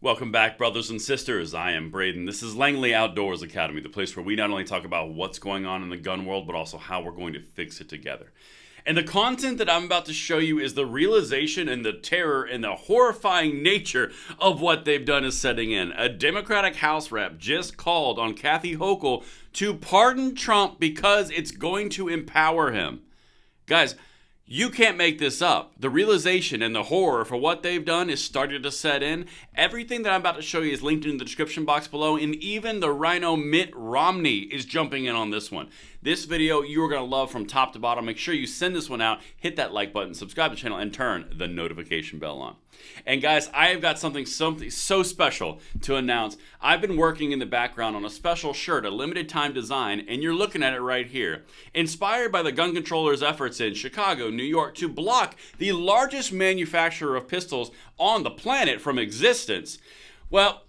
Welcome back, brothers and sisters. I am Braden. This is Langley Outdoors Academy, the place where we not only talk about what's going on in the gun world, but also how we're going to fix it together. And the content that I'm about to show you is the realization and the terror and the horrifying nature of what they've done is setting in. A Democratic House rep just called on Kathy Hochul to pardon Trump because it's going to empower him. Guys, you can't make this up. The realization and the horror for what they've done is starting to set in. Everything that I'm about to show you is linked in the description box below, and even the rhino Mitt Romney is jumping in on this one. This video you're going to love from top to bottom. Make sure you send this one out, hit that like button, subscribe to the channel, and turn the notification bell on. And guys, I have got something so special to announce. I've been working in the background on a special shirt, a limited time design, and you're looking at it right here. Inspired by the gun controllers' efforts in Chicago, New York, to block the largest manufacturer of pistols on the planet from existence. Well,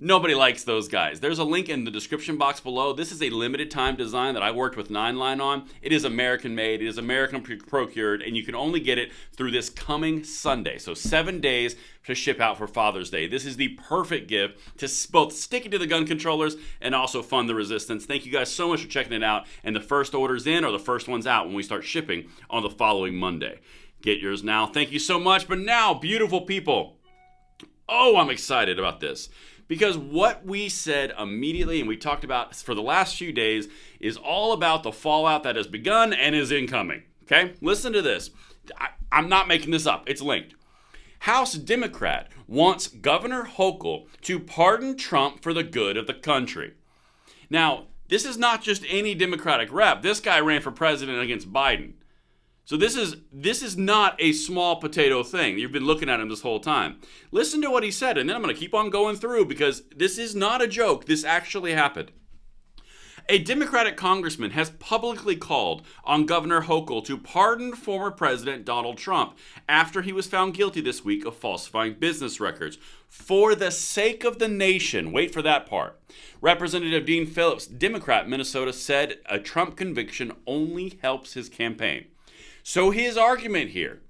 nobody likes those guys. There's a link in the description box below. This is a limited time design that I worked with 9line on. It is American made, it is American procured, and you can only get it through this coming Sunday. So 7 days to ship out for Father's Day. This is the perfect gift to both stick it to the gun controllers and also fund the resistance. Thank you guys so much for checking it out. And the first orders in are the first ones out when we start shipping on the following Monday. Get yours now. Thank you so much. But now, beautiful people, oh, I'm excited about this. Because what we said immediately and we talked about for the last few days is all about the fallout that has begun and is incoming. Okay? Listen to this. I'm not making this up. It's linked. House Democrat wants Governor Hochul to pardon Trump for the good of the country. Now, this is not just any Democratic rep. This guy ran for president against Biden. So this is not a small potato thing. You've been looking at him this whole time. Listen to what he said, and then I'm going to keep on going through because this is not a joke. This actually happened. A Democratic congressman has publicly called on Governor Hochul to pardon former President Donald Trump after he was found guilty this week of falsifying business records. For the sake of the nation, wait for that part. Representative Dean Phillips, Democrat, Minnesota, said a Trump conviction only helps his campaign. So his argument here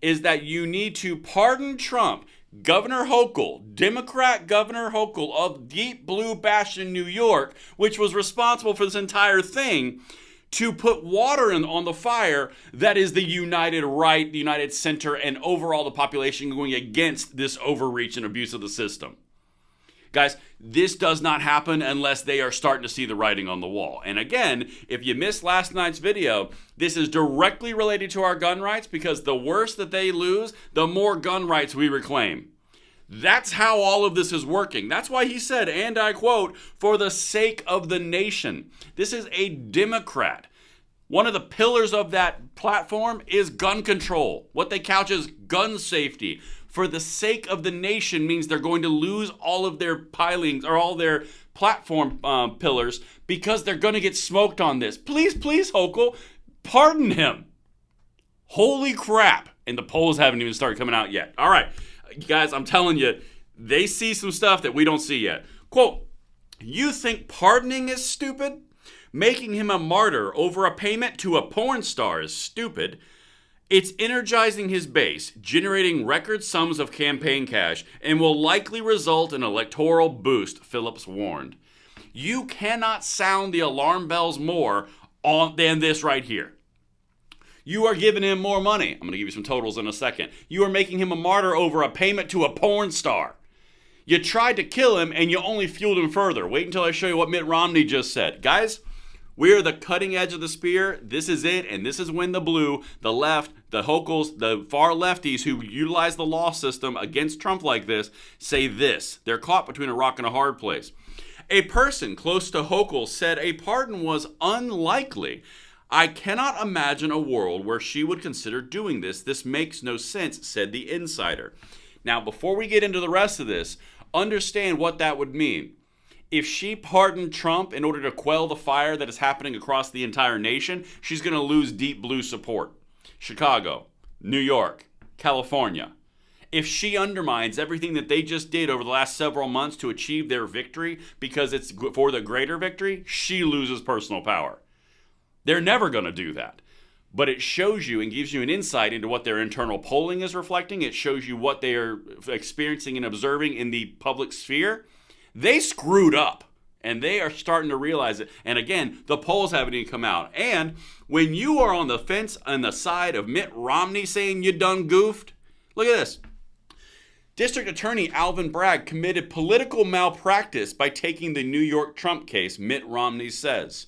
is that you need to pardon Trump, Governor Hochul, Democrat Governor Hochul of Deep Blue Bastion, New York, which was responsible for this entire thing, to put water on the fire that is the united right, the united center, and overall the population going against this overreach and abuse of the system. Guys, this does not happen unless they are starting to see the writing on the wall. And again, if you missed last night's video, this is directly related to our gun rights because the worse that they lose, the more gun rights we reclaim. That's how all of this is working. That's why he said, and I quote, for the sake of the nation. This is a Democrat. One of the pillars of that platform is gun control. What they couch as gun safety. For the sake of the nation means they're going to lose all of their pilings or all their platform pillars because they're going to get smoked on this. Please, Hochul, pardon him. Holy crap. And the polls haven't even started coming out yet. All right, guys, I'm telling you, they see some stuff that we don't see yet. Quote, you think pardoning is stupid? Making him a martyr over a payment to a porn star is stupid. It's energizing his base, generating record sums of campaign cash, and will likely result in an electoral boost, Phillips warned. You cannot sound the alarm bells more than this right here. You are giving him more money. I'm going to give you some totals in a second. You are making him a martyr over a payment to a porn star. You tried to kill him, and you only fueled him further. Wait until I show you what Mitt Romney just said. Guys, we are the cutting edge of the spear. This is it, and this is when the blue, the left, the Hochuls, the far lefties who utilize the law system against Trump like this say this. They're caught between a rock and a hard place. A person close to Hochul said a pardon was unlikely. I cannot imagine a world where she would consider doing this. This makes no sense, said the insider. Now, before we get into the rest of this, understand what that would mean. If she pardoned Trump in order to quell the fire that is happening across the entire nation, she's going to lose deep blue support. Chicago, New York, California. If she undermines everything that they just did over the last several months to achieve their victory because it's for the greater victory, she loses personal power. They're never going to do that. but it shows you and gives you an insight into what their internal polling is reflecting. It shows you what they are experiencing and observing in the public sphere. They screwed up, and they are starting to realize it. And again, the polls haven't even come out. And when you are on the fence on the side of Mitt Romney saying you done goofed, look at this. District Attorney Alvin Bragg committed political malpractice by taking the New York Trump case, Mitt Romney says.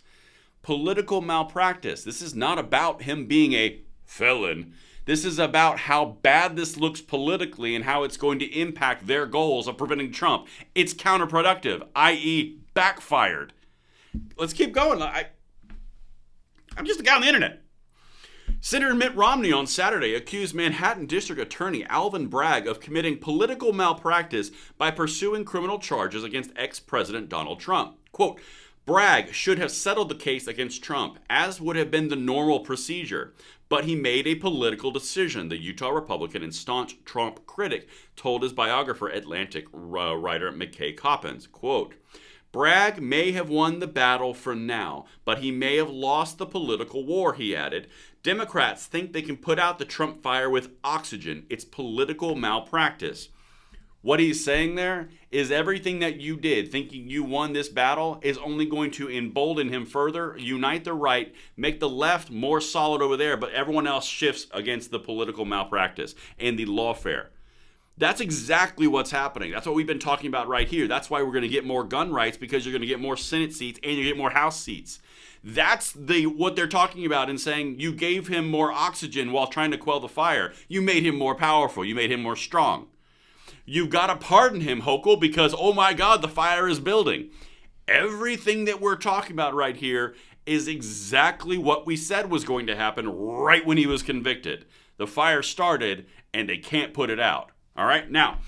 Political malpractice. This is not about him being a felon. This is about how bad this looks politically and how it's going to impact their goals of preventing Trump. It's counterproductive, i.e. backfired. Let's keep going. I'm just a guy on the internet. Senator Mitt Romney on Saturday accused Manhattan District Attorney Alvin Bragg of committing political malpractice by pursuing criminal charges against ex-President Donald Trump. Quote, Bragg should have settled the case against Trump, as would have been the normal procedure, but he made a political decision, the Utah Republican and staunch Trump critic told his biographer, Atlantic writer McKay Coppins. Quote, Bragg may have won the battle for now, but he may have lost the political war, he added. Democrats think they can put out the Trump fire with oxygen. It's political malpractice. What he's saying there is everything that you did, thinking you won this battle, is only going to embolden him further, unite the right, make the left more solid over there, but everyone else shifts against the political malpractice and the lawfare. That's exactly what's happening. That's what we've been talking about right here. That's why we're going to get more gun rights, because you're going to get more Senate seats and you get more House seats. That's what they're talking about in saying you gave him more oxygen while trying to quell the fire. You made him more powerful. You made him more strong. You've got to pardon him, Hochul, because, oh my God, the fire is building. Everything that we're talking about right here is exactly what we said was going to happen right when he was convicted. The fire started and they can't put it out. All right, now,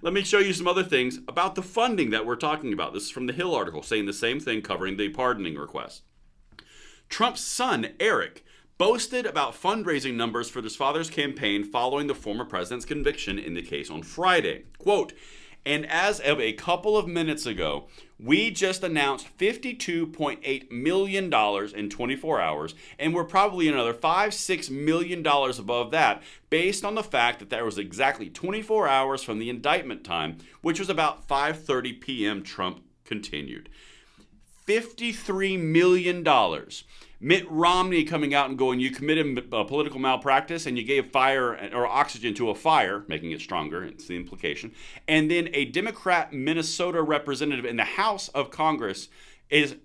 let me show you some other things about the funding that we're talking about. This is from the Hill article saying the same thing, covering the pardoning request. Trump's son, Eric, boasted about fundraising numbers for his father's campaign following the former president's conviction in the case on Friday. Quote, and as of a couple of minutes ago, we just announced $52.8 million in 24 hours, and we're probably another $5-6 million above that, based on the fact that there was exactly 24 hours from the indictment time, which was about 5:30 p.m., Trump continued. $53 million. Mitt Romney coming out and going, you committed political malpractice and you gave fire or oxygen to a fire, making it stronger, it's the implication. And then a Democrat Minnesota representative in the House of Congress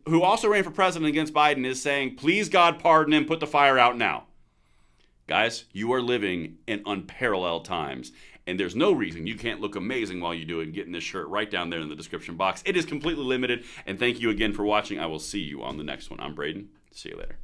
who also ran for president against Biden is saying, please God pardon him, put the fire out now. Guys, you are living in unparalleled times. And there's no reason you can't look amazing while you do it, and getting this shirt right down there in the description box. It is completely limited. And thank you again for watching. I will see you on the next one. I'm Braden. See you later.